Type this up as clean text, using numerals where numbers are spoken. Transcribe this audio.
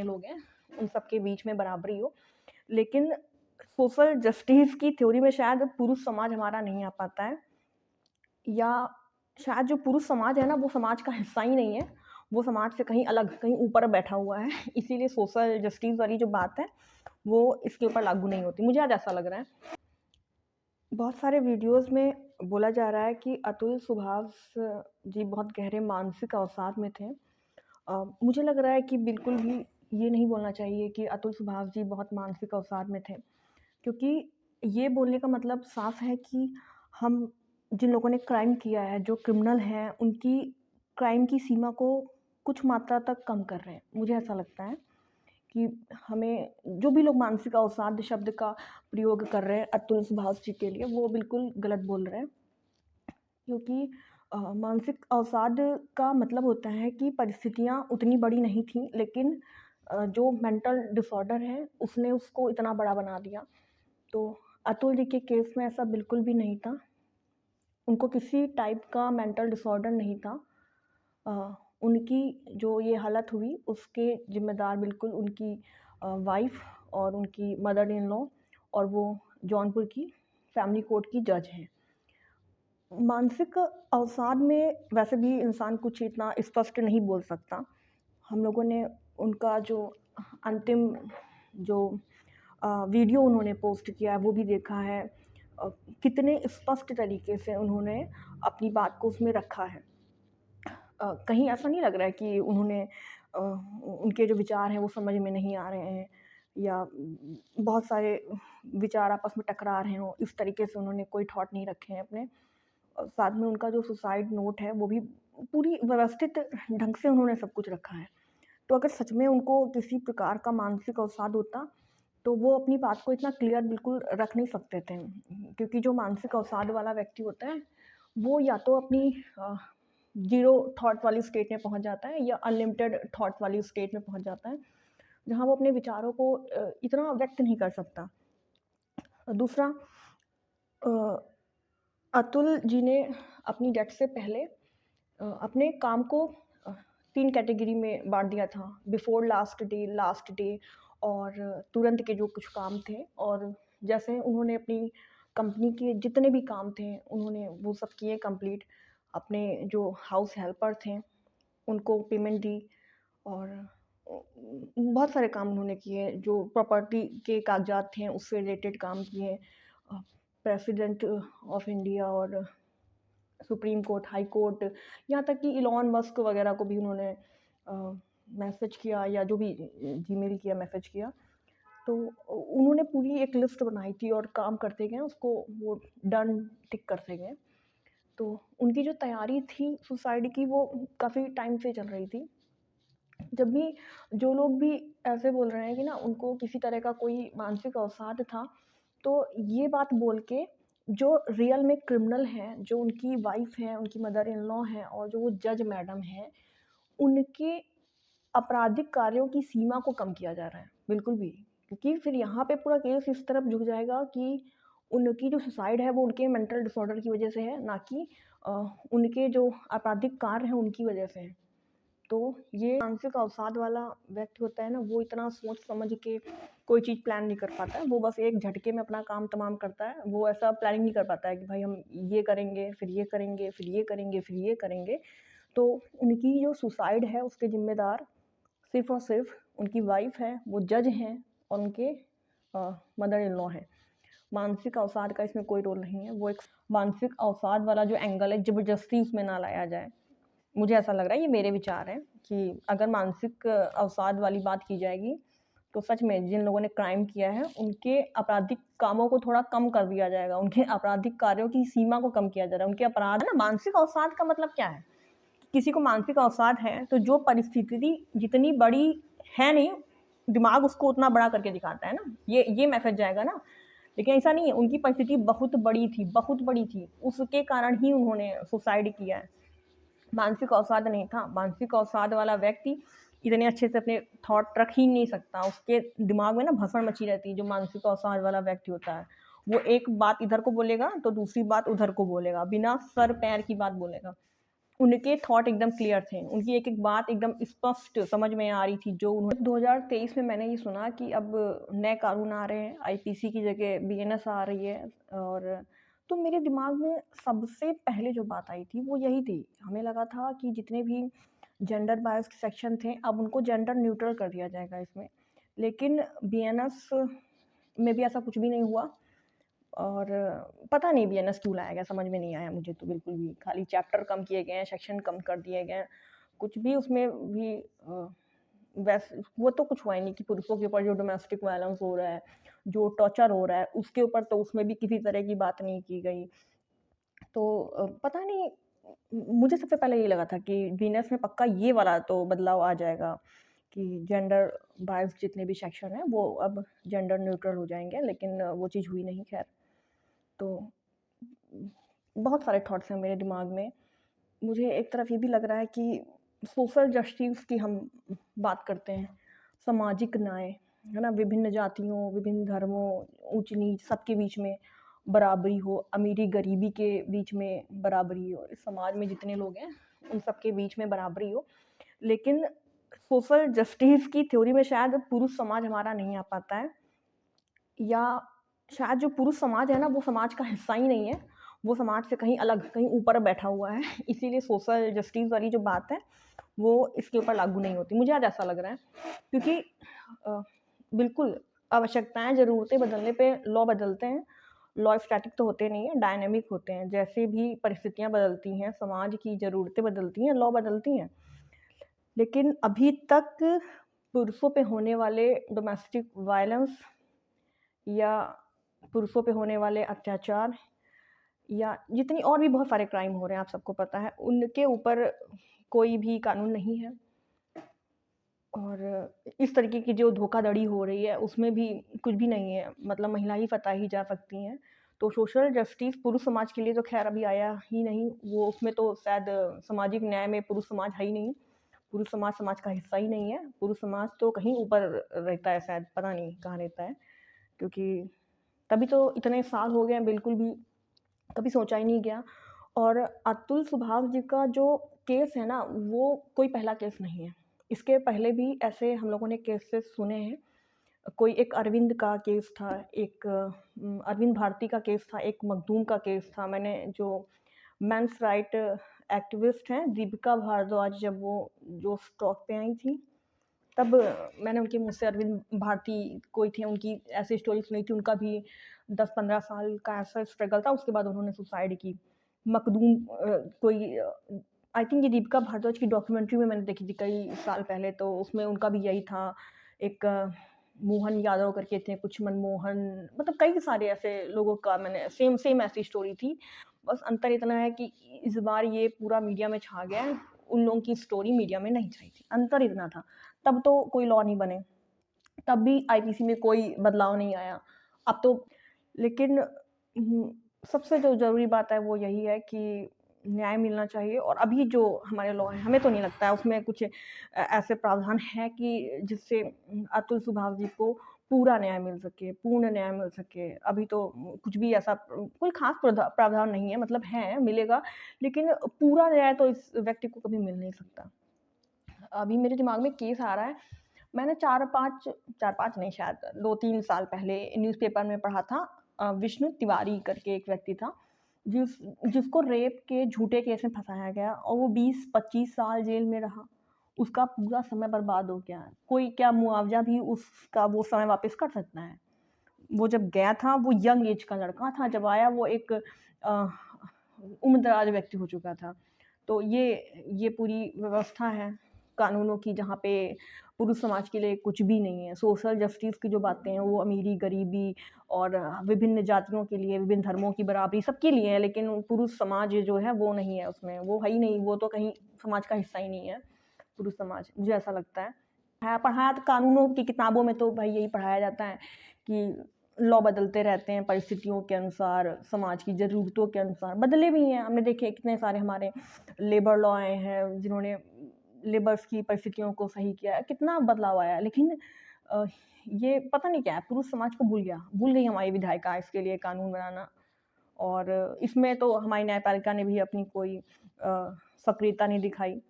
जितने लोग हैं उन सब के बीच में बराबरी हो। लेकिन सोशल जस्टिस की थ्योरी में शायद पुरुष समाज हमारा नहीं आ पाता है, या शायद जो पुरुष समाज है ना वो समाज का हिस्सा ही नहीं है, वो समाज से कहीं अलग, कहीं ऊपर बैठा हुआ है। इसीलिए सोशल जस्टिस वाली जो बात है वो इसके ऊपर लागू नहीं होती, मुझे आज ऐसा लग रहा है। बहुत सारे वीडियोस में बोला जा रहा है कि अतुल सुभाष जी बहुत गहरे मानसिक अवसाद में थे। मुझे लग रहा है कि बिल्कुल भी ये नहीं बोलना चाहिए कि अतुल सुभाष जी बहुत मानसिक अवसाद में थे, क्योंकि ये बोलने का मतलब साफ है कि हम जिन लोगों ने क्राइम किया है, जो क्रिमिनल हैं, उनकी क्राइम की सीमा को कुछ मात्रा तक कम कर रहे हैं। मुझे ऐसा लगता है कि हमें जो भी लोग मानसिक अवसाद शब्द का प्रयोग कर रहे हैं अतुल सुभाष जी के लिए, वो बिल्कुल गलत बोल रहे हैं। क्योंकि मानसिक अवसाद का मतलब होता है कि परिस्थितियाँ उतनी बड़ी नहीं थीं, लेकिन जो मेंटल डिसऑर्डर है उसने उसको इतना बड़ा बना दिया। तो अतुल जी के केस में ऐसा बिल्कुल भी नहीं था। उनको किसी टाइप का मेंटल डिसऑर्डर नहीं था। उनकी जो ये हालत हुई उसके ज़िम्मेदार बिल्कुल उनकी वाइफ़ और उनकी मदर इन लॉ, और वो जौनपुर की फैमिली कोर्ट की जज हैं। मानसिक अवसाद में वैसे भी इंसान कुछ इतना स्पष्ट नहीं बोल सकता। हम लोगों ने उनका जो अंतिम जो वीडियो उन्होंने पोस्ट किया है वो भी देखा है। कितने स्पष्ट तरीके से उन्होंने अपनी बात को उसमें रखा है। कहीं ऐसा नहीं लग रहा है कि उन्होंने उनके जो विचार हैं वो समझ में नहीं आ रहे हैं, या बहुत सारे विचार आपस में टकरा रहे हों, इस तरीके से उन्होंने कोई थॉट नहीं रखे हैं अपने। साथ में उनका जो सुसाइड नोट है वो भी पूरी व्यवस्थित ढंग से उन्होंने सब कुछ रखा है। तो अगर सच में उनको किसी प्रकार का मानसिक अवसाद होता तो वो अपनी बात को इतना क्लियर बिल्कुल रख नहीं सकते थे, क्योंकि जो मानसिक अवसाद वाला व्यक्ति होता है वो या तो अपनी ज़ीरो थॉट वाली स्टेट में पहुंच जाता है, या अनलिमिटेड थॉट वाली स्टेट में पहुंच जाता है, जहां वो अपने विचारों को इतना व्यक्त नहीं कर सकता। दूसरा, अ, अतुल जी ने अपनी डेथ से पहले अपने काम को 3 कैटेगरी में बाँट दिया था, बिफ़ोर लास्ट डे और तुरंत के जो कुछ काम थे। और जैसे उन्होंने अपनी कंपनी के जितने भी काम थे, उन्होंने वो सब किए कंप्लीट। अपने जो हाउस हेल्पर थे, उनको पेमेंट दी, और बहुत सारे काम उन्होंने किए, जो प्रॉपर्टी के कागज़ात थे, उससे रिलेटेड काम किए। प्रेसिडेंट ऑफ इंडिया और सुप्रीम कोर्ट, हाई कोर्ट, यहाँ तक कि इलॉन मस्क वगैरह को भी उन्होंने मैसेज किया, या जो भी जीमेल किया, मैसेज किया। तो उन्होंने पूरी एक लिस्ट बनाई थी और काम करते गए, उसको वो डन टिक करते गए। तो उनकी जो तैयारी थी सुसाइड की वो काफ़ी टाइम से चल रही थी। जब भी जो लोग भी ऐसे बोल रहे हैं कि ना उनको किसी तरह का कोई मानसिक अवसाद था, तो ये बात बोल के जो रियल में क्रिमिनल हैं, जो उनकी वाइफ़ हैं, उनकी मदर इन लॉ हैं, और जो वो जज मैडम हैं, उनके आपराधिक कार्यों की सीमा को कम किया जा रहा है, बिल्कुल भी। क्योंकि फिर यहाँ पे पूरा केस इस तरफ झुक जाएगा कि उनकी जो सुसाइड है वो उनके मेंटल डिसऑर्डर की वजह से है, ना कि अ, उनके जो आपराधिक कार्य हैं उनकी वजह से है। तो ये मानसिक अवसाद वाला व्यक्ति होता है ना, वो इतना सोच समझ के कोई चीज़ प्लान नहीं कर पाता है। वो बस एक झटके में अपना काम तमाम करता है। वो ऐसा प्लानिंग नहीं कर पाता है कि भाई हम ये करेंगे, फिर ये करेंगे, फिर ये करेंगे, फिर ये करेंगे। तो उनकी जो सुसाइड है उसके ज़िम्मेदार सिर्फ़ और सिर्फ़ उनकी वाइफ़ है, वो जज हैं, और उनके मदर इन लॉ हैं। मानसिक अवसाद का इसमें कोई रोल नहीं है। वो एक मानसिक अवसाद वाला जो एंगल है ज़बरदस्ती उसमें ना लाया जाए। मुझे ऐसा लग रहा है, ये मेरे विचार हैं कि अगर मानसिक अवसाद वाली बात की जाएगी, तो सच में जिन लोगों ने क्राइम किया है, उनके आपराधिक कामों को थोड़ा कम कर दिया जाएगा, उनके आपराधिक कार्यों की सीमा को कम किया जा रहा है, उनके अपराध है ना। मानसिक अवसाद का मतलब क्या है? किसी को मानसिक अवसाद है, तो जो परिस्थिति जितनी बड़ी है नहीं, दिमाग उसको उतना बड़ा करके दिखाता है ना, ये मैसेज जाएगा ना। लेकिन ऐसा नहीं है, उनकी परिस्थिति बहुत बड़ी थी, उसके कारण ही उन्होंने सुसाइड किया है। मानसिक अवसाद नहीं था। मानसिक अवसाद वाला व्यक्ति इतने अच्छे से अपने थॉट रख ही नहीं सकता, उसके दिमाग में ना भसड़ मची रहती है। जो मानसिक अवसाद वाला व्यक्ति होता है, वो एक बात इधर को बोलेगा तो दूसरी बात उधर को बोलेगा, बिना सर पैर की बात बोलेगा। उनके थॉट एकदम क्लियर थे, उनकी एक-एक बात एकदम स्पष्ट समझ में आ रही थी जो उन्होंने 2023 में मैंने ये सुना कि अब नए कानून आ रहे हैं, आईपीसी की जगह बीएनएस आ रही है और तो मेरे दिमाग में सबसे पहले जो बात आई थी वो यही थी। हमें लगा था कि जितने भी जेंडर बायस्ड सेक्शन थे अब उनको जेंडर न्यूट्रल कर दिया जाएगा इसमें। लेकिन बीएनएस में भी ऐसा कुछ भी नहीं हुआ और पता नहीं बीएनएस क्यों लाया गया, समझ में नहीं आया मुझे तो बिल्कुल भी। खाली चैप्टर कम किए गए हैं, सेक्शन कम कर दिए गए हैं, कुछ भी उसमें भी वो तो कुछ हुआ ही नहीं कि पुरुषों के ऊपर जो डोमेस्टिक वायलेंस हो रहा है, जो टॉर्चर हो रहा है, उसके ऊपर तो उसमें भी किसी तरह की बात नहीं की गई। तो पता नहीं मुझे सबसे पहले ये लगा था कि बीएनएस में पक्का ये वाला तो बदलाव आ जाएगा कि जेंडर बायस्ड जितने भी सेक्शन हैं वो अब जेंडर न्यूट्रल हो जाएँगे, लेकिन वो चीज़ हुई नहीं खैर। तो बहुत सारे थॉट्स हैं मेरे दिमाग में। मुझे एक तरफ ये भी लग रहा है कि सोशल जस्टिस की हम बात करते हैं, सामाजिक न्याय, है ना? विभिन्न जातियों, विभिन्न धर्मों, ऊँच-नीच सबके बीच में बराबरी हो, अमीरी-गरीबी के बीच में बराबरी हो, इस समाज में जितने लोग हैं, उन सबके बीच में बराबरी हो। लेकिन सोशल जस्टिस की थ्योरी में शायद पुरुष समाज हमारा नहीं आ पाता है या शायद जो पुरुष समाज है ना, वो समाज का हिस्सा ही नहीं है। वो समाज से कहीं अलग, कहीं ऊपर बैठा हुआ है। इसीलिए सोशल जस्टिस वाली जो बात है, वो इसके ऊपर लागू नहीं होती। मुझे आज ऐसा लग रहा है क्योंकि अ, बिल्कुल आवश्यकताएँ, ज़रूरतें बदलने पे लॉ बदलते हैं। लॉ स्टैटिक तो होते नहीं हैं, डायनामिक होते हैं। जैसे भी परिस्थितियाँ बदलती हैं, समाज की ज़रूरतें बदलती हैं, लॉ बदलती हैं। लेकिन अभी तक पुरुषों पे होने वाले डोमेस्टिक वायलेंस या पुरुषों पे होने वाले अत्याचार या जितनी और भी बहुत सारे क्राइम हो रहे हैं, आप सबको पता है, उनके ऊपर कोई भी कानून नहीं है। और इस तरीके की जो धोखाधड़ी हो रही है, उसमें भी कुछ भी नहीं है, मतलब महिला ही फँसा ही जा सकती हैं। तो सोशल जस्टिस पुरुष समाज के लिए तो ख़ैर अभी आया ही नहीं, वो उसमें तो शायद सामाजिक न्याय में पुरुष समाज है ही नहीं। पुरुष समाज समाज का हिस्सा ही नहीं है, पुरुष समाज तो कहीं ऊपर रहता है शायद, पता नहीं कहाँ रहता है। क्योंकि तभी तो इतने साल हो गए हैं, बिल्कुल भी कभी सोचा ही नहीं गया। और अतुल सुभाष जी का जो केस है ना, वो कोई पहला केस नहीं है। इसके पहले भी ऐसे हम लोगों ने केसेस सुने हैं। कोई एक अरविंद का केस था, एक अरविंद भारती का केस था, एक मखदूम का केस था। मैंने जो मेंस राइट एक्टिविस्ट हैं, दीपिका भारद्वाज, जब वो जो स्टॉक पे आई थी, तब मैंने उनके मुँह से अरविंद भारती कोई थे, उनकी ऐसी स्टोरी सुनी थी। उनका भी 10-15 साल का ऐसा स्ट्रगल था, उसके बाद उन्होंने सुसाइड की। मखदूम कोई आई थिंक ये दीपिका भारद्वाज की डॉक्यूमेंट्री में मैंने देखी थी कई साल पहले, तो उसमें उनका भी यही था। एक मोहन यादव करके थे, कुछ मनमोहन, मतलब कई सारे ऐसे लोगों का मैंने सेम सेम ऐसी स्टोरी थी। बस अंतर इतना है कि इस बार ये पूरा मीडिया में छा गया है, उन लोगों की स्टोरी मीडिया में नहीं छाई थी, अंतर इतना था। तब तो कोई लॉ नहीं बने, तब भी आईपीसी में कोई बदलाव नहीं आया। अब तो लेकिन सबसे जो ज़रूरी बात है वो यही है कि न्याय मिलना चाहिए। और अभी जो हमारे लॉ हैं, हमें तो नहीं लगता है उसमें कुछ ऐसे प्रावधान हैं कि जिससे अतुल सुभाष जी को पूरा न्याय मिल सके, पूर्ण न्याय मिल सके। अभी तो कुछ भी ऐसा कोई ख़ास प्रावधान नहीं है, मतलब है, मिलेगा, लेकिन पूरा न्याय तो इस व्यक्ति को कभी मिल नहीं सकता। अभी मेरे दिमाग में केस आ रहा है, मैंने 4-5 नहीं, शायद 2-3 साल पहले न्यूज़पेपर में पढ़ा था। विष्णु तिवारी करके एक व्यक्ति था, जिसको रेप के झूठे केस में फँसाया गया और वो 20-25 साल जेल में रहा। उसका पूरा समय बर्बाद हो गया। कोई क्या मुआवज़ा भी उसका वो समय वापस कर सकता है? वो जब गया था, वो यंग एज का लड़का था, जब आया वो एक उम्रदराज व्यक्ति हो चुका था। तो ये पूरी व्यवस्था है कानूनों की, जहाँ पे पुरुष समाज के लिए कुछ भी नहीं है। सोशल जस्टिस की जो बातें हैं वो अमीरी-गरीबी और विभिन्न जातियों के लिए, विभिन्न धर्मों की बराबरी सबके लिए है, लेकिन पुरुष समाज जो है वो नहीं है उसमें, वो है ही नहीं, वो तो कहीं समाज का हिस्सा ही नहीं है, पुरुष समाज, मुझे ऐसा लगता है। पढ़ाया तो कानूनों की किताबों में तो भाई यही पढ़ाया जाता है कि लॉ बदलते रहते हैं परिस्थितियों के अनुसार, समाज की ज़रूरतों के अनुसार, बदले भी हैं। हमने देखे कितने सारे हमारे लेबर लॉ आए हैं, जिन्होंने लेबर्स की परिस्थितियों को सही किया है, कितना बदलाव आया है। लेकिन ये पता नहीं क्या है, पुरुष समाज को भूल गई हमारी विधायिका इसके लिए कानून बनाना। और इसमें तो हमारी न्यायपालिका ने भी अपनी कोई सक्रियता नहीं दिखाई।